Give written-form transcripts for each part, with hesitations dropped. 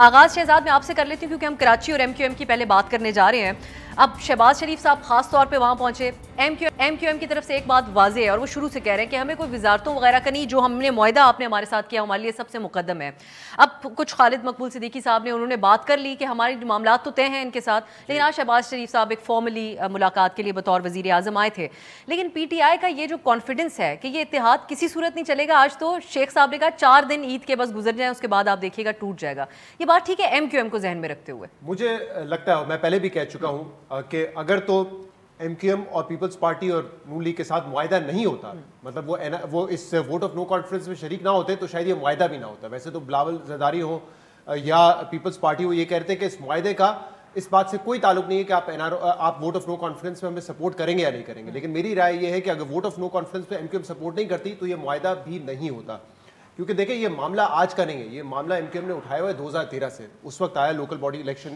آغاز شہزاد میں آپ سے کر لیتی ہوں کیونکہ ہم کراچی اور ایم کیو ایم کی پہلے بات کرنے جا رہے ہیں. اب شہباز شریف صاحب خاص طور پہ وہاں پہنچے. ایم کیو ایم کی طرف سے ایک بات واضح ہے اور وہ شروع سے کہہ رہے ہیں کہ ہمیں کوئی وزارتوں وغیرہ کا نہیں, جو ہم نے معاہدہ آپ نے ہمارے ساتھ کیا ہمارے لیے سب سے مقدم ہے. اب کچھ خالد مقبول صدیقی صاحب نے انہوں نے بات کر لی کہ ہمارے معاملات تو طے ہیں ان کے ساتھ, لیکن آج شہباز شریف صاحب ایک فارملی ملاقات کے لیے بطور وزیر اعظم آئے تھے. لیکن پی ٹی آئی کا یہ جو کانفیڈنس ہے کہ یہ اتحاد کسی صورت نہیں چلے گا, آج تو شیخ صاحب نے کہا 4 دن عید کے بس گزر جائیں اس کے بعد آپ دیکھیے گا ٹوٹ جائے گا. یہ بات ٹھیک ہے ایم کیو ایم کو ذہن میں رکھتے ہوئے؟ مجھے لگتا ہے, میں پہلے بھی کہہ چکا ہوں کہ اگر تو ایم کیو ایم اور پیپلز پارٹی اور نون لیگ کے ساتھ معاہدہ نہیں ہوتا, مطلب وہ اس ووٹ آف نو کانفیڈنس میں شریک نہ ہوتے تو شاید یہ معاہدہ بھی نہ ہوتا. ویسے تو بلاول زرداری ہو یا پیپلز پارٹی وہ یہ کہتے ہیں کہ اس معاہدے کا اس بات سے کوئی تعلق نہیں ہے کہ آپ ووٹ آف نو کانفیڈنس میں ہمیں سپورٹ کریں گے یا نہیں کریں گے. لیکن میری رائے یہ ہے کہ اگر ووٹ آف نو کانفیڈنس پہ ایم کیو ایم سپورٹ نہیں کرتی تو یہ معاہدہ بھی نہیں ہوتا. کیونکہ دیکھیں یہ معاملہ آج کا نہیں ہے, یہ معاملہ ایم کیو ایم نے اٹھایا ہوا ہے 2013 سے. اس وقت آیا لوکل باڈی الیکشن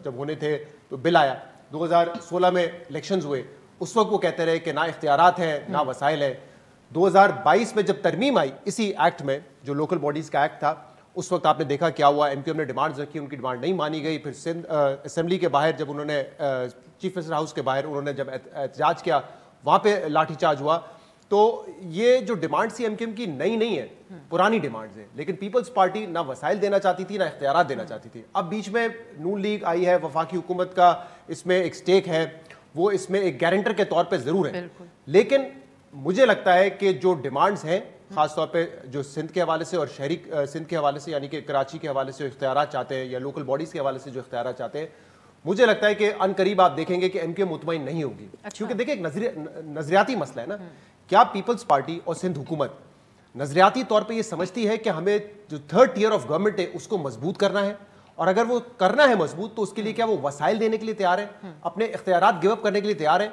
جب ہونے تھے تو بل آیا, 2016 میں الیکشنز ہوئے, اس وقت وہ کہتے رہے کہ نہ اختیارات ہیں نہ وسائل ہیں. 2022 میں جب ترمیم آئی اسی ایکٹ میں جو لوکل باڈیز کا ایکٹ تھا, اس وقت آپ نے دیکھا کیا ہوا, ایم کیو ایم نے ڈیمانڈز رکھی, ان کی ڈیمانڈ نہیں مانی گئی. پھر سندھ اسمبلی کے باہر جب انہوں نے چیف منسٹر ہاؤس کے باہر انہوں نے جب احتجاج کیا, وہاں پہ لاٹھی چارج ہوا. تو یہ جو demand C M Q M کی نئی نہیں ہے, پرانی ڈیمانڈز ہیں. لیکن پیپلز پارٹی نہ وسائل دینا چاہتی تھی نہ اختیارات دینا چاہتی تھی. اب بیچ میں نون لیگ آئی ہے, وفاقی حکومت کا اس میں ایک سٹیک ہے, وہ اس میں ایک گارنٹر کے طور پہ ضرور ہے. لیکن مجھے لگتا ہے کہ جو ڈیمانڈز ہیں خاص طور پہ جو سندھ کے حوالے سے اور شہری سندھ کے حوالے سے, یعنی کہ کراچی کے حوالے سے جو اختیارات چاہتے ہیں یا لوکل باڈیز کے حوالے سے جو اختیارات چاہتے ہیں, مجھے لگتا ہے کہ ان قریب آپ دیکھیں گے کہ ایم کیو ایم مطمئن نہیں ہوگی. کیونکہ دیکھیں ایک نظریاتی مسئلہ ہے نا. کیا پیپلز پارٹی اور سندھ حکومت نظریاتی طور پہ یہ سمجھتی ہے کہ ہمیں جو 3rd ٹیئر آف گورنمنٹ ہے اس کو مضبوط کرنا ہے, اور اگر وہ کرنا ہے مضبوط تو اس کے لیے کیا وہ وسائل دینے کے لیے تیار ہے, اپنے اختیارات گیو اپ کرنے کے لیے تیار ہے؟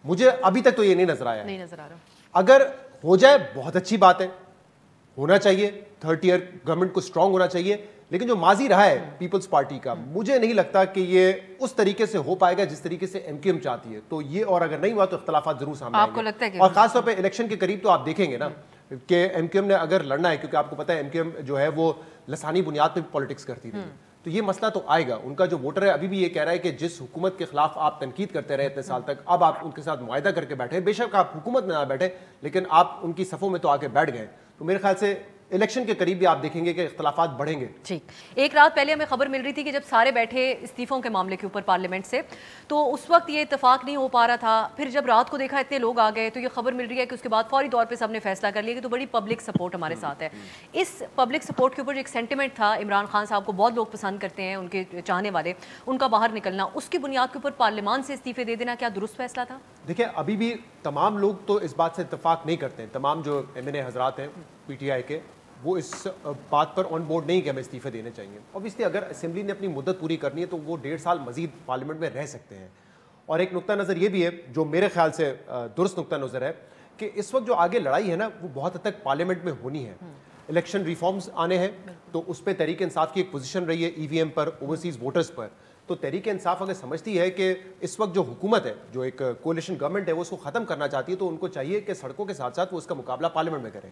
مجھے ابھی تک تو یہ نہیں نظر آیا ہے. اگر ہو جائے بہت اچھی بات ہے, ہونا چاہیے, 3rd ٹیئر گورنمنٹ کو اسٹرانگ ہونا چاہیے. لیکن جو ماضی رہا ہے پیپلز پارٹی کا, مجھے نہیں لگتا کہ یہ اس طریقے سے ہو پائے گا جس طریقے سے ایم کیو ایم چاہتی ہے. تو یہ, اور اگر نہیں ہوا تو اختلافات ضرور سامنے آئیں گے. اور خاص طور پہ الیکشن کے قریب تو آپ دیکھیں گے نا کہ ایم کیو ایم نے اگر لڑنا ہے, کیونکہ آپ کو پتا ہے ایم کیو ایم جو ہے وہ لسانی بنیاد پہ پالیٹکس کرتی رہی, تو یہ مسئلہ تو آئے گا. ان کا جو ووٹر ہے ابھی بھی یہ کہہ رہا ہے کہ جس حکومت کے خلاف آپ تنقید کرتے رہے اتنے سال تک, اب آپ ان کے ساتھ معاہدہ کر کے بیٹھے, بے شک آپ حکومت میں نہ بیٹھے لیکن آپ ان کی صفوں میں تو آ کے بیٹھ گئے. تو میرے خیال سے الیکشن کے قریب بھی آپ دیکھیں گے کہ اختلافات بڑھیں گے. ٹھیک, ایک رات پہلے ہمیں خبر مل رہی تھی کہ جب سارے بیٹھے استعفوں کے معاملے کے اوپر پارلیمنٹ سے, تو اس وقت یہ اتفاق نہیں ہو پا رہا تھا. پھر جب رات کو دیکھا اتنے لوگ آ گئے تو یہ خبر مل رہی ہے کہ اس کے بعد فوری طور پہ سب نے فیصلہ کر لیا کہ تو بڑی پبلک سپورٹ ہمارے ساتھ ہے. اس پبلک سپورٹ کے اوپر ایک سینٹیمنٹ تھا, عمران خان صاحب کو بہت لوگ پسند کرتے ہیں, ان کے چاہنے والے, ان کا باہر نکلنا, اس کی بنیاد کے اوپر پارلیمان سے استعفے دے دینا کیا درست فیصلہ تھا؟ دیکھیں ابھی بھی تمام لوگ تو اس بات سے اتفاق نہیں کرتے ہیں. تمام جو ایم این اے حضرات ہیں پی ٹی آئی کے, وہ اس بات پر آن بورڈ نہیں کہ ہمیں استعفے دینے چاہیے. اوبیسلی اگر اسمبلی نے اپنی مدت پوری کرنی ہے تو وہ 1.5 سال مزید پارلیمنٹ میں رہ سکتے ہیں. اور ایک نقطہ نظر یہ بھی ہے جو میرے خیال سے درست نقطہ نظر ہے کہ اس وقت جو آگے لڑائی ہے نا وہ بہت حد تک پارلیمنٹ میں ہونی ہے. الیکشن ریفارمز آنے ہیں تو اس پہ تحریک انصاف کی ایک پوزیشن رہی ہے ای وی ایم پر, اوورسیز ووٹرز پر. تو تحریک انصاف اگر سمجھتی ہے کہ اس وقت جو حکومت ہے, جو ایک کولیشن گورنمنٹ ہے, وہ اس کو ختم کرنا چاہتی ہے, تو ان کو چاہیے کہ سڑکوں کے ساتھ ساتھ وہ اس کا مقابلہ پارلیمنٹ میں کریں.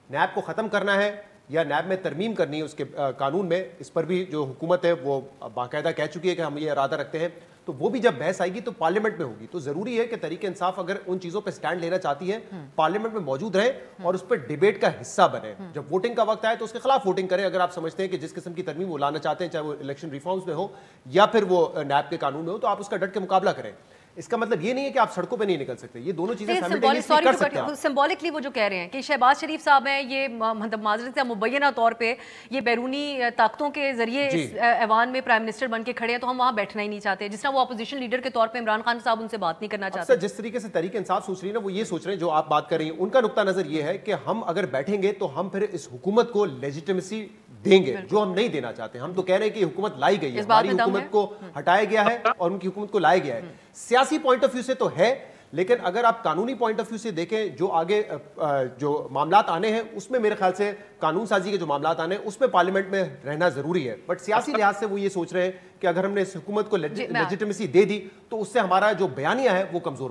نیب کو ختم کرنا ہے یا نیب میں ترمیم کرنی ہے اس کے قانون میں, اس پر بھی جو حکومت ہے وہ باقاعدہ کہہ چکی ہے کہ ہم یہ ارادہ رکھتے ہیں. تو وہ بھی جب بحث آئے گی تو پارلیمنٹ میں ہوگی. تو ضروری ہے کہ تحریک انصاف اگر ان چیزوں پہ سٹینڈ لینا چاہتی ہے پارلیمنٹ میں موجود رہے اور اس پہ ڈیبیٹ کا حصہ بنے. جب ووٹنگ کا وقت آئے تو اس کے خلاف ووٹنگ کریں اگر آپ سمجھتے ہیں کہ جس قسم کی ترمیم وہ لانا چاہتے ہیں, چاہے وہ الیکشن ریفارمز میں ہو یا پھر وہ نیب کے قانون میں ہو, تو آپ اس کا ڈٹ کے مقابلہ کریں. اس کا مطلب یہ نہیں ہے کہ آپ سڑکوں پہ نہیں نکل سکتے. یہ دونوں چیزیں سائملٹینیسلی کر سکتے ہیں. سمبولکلی وہ جو کہہ رہے ہیں کہ شہباز شریف صاحب ہیں, یہ مطلب معذرت سے مبینہ طور پہ یہ بیرونی طاقتوں کے ذریعے اس ایوان میں پرائم منسٹر بن کے کھڑے ہیں, تو ہم وہاں بیٹھنا ہی نہیں چاہتے. جس طرح وہ اپوزیشن لیڈر کے طور پہ عمران خان صاحب ان سے بات نہیں کرنا چاہتے. جس طریقے سے تحریک انصاف سوچ رہی ہے نا, وہ یہ سوچ رہے ہیں جو آپ بات کر رہی ہیں, ان کا نقطہ نظر یہ ہے کہ ہم اگر بیٹھیں گے تو ہم پھر اس حکومت کو لیجیٹیمیسی دیں گے جو ہم نہیں دینا چاہتے. ہم تو کہہ رہے ہیں کہ حکومت لائی گئی ہے, ہماری حکومت کو ہٹایا گیا ہے اور ان کی حکومت کو لایا گیا ہے. سیاسی پوائنٹ آف ویو سے تو ہے, لیکن اگر آپ قانونی پوائنٹ آف ویو سے دیکھیں جو آگے جو معاملات آنے ہیں اس میں میرے خیال سے قانون سازی کے جو معاملات آنے ہیں اس میں پارلیمنٹ میں رہنا ضروری ہے. بٹ سیاسی لحاظ سے وہ یہ سوچ رہے ہیں کہ اگر ہم نے اس حکومت کو لیجیٹیمیسی دے دی تو اس سے ہمارا جو بیانیہ ہے وہ کمزور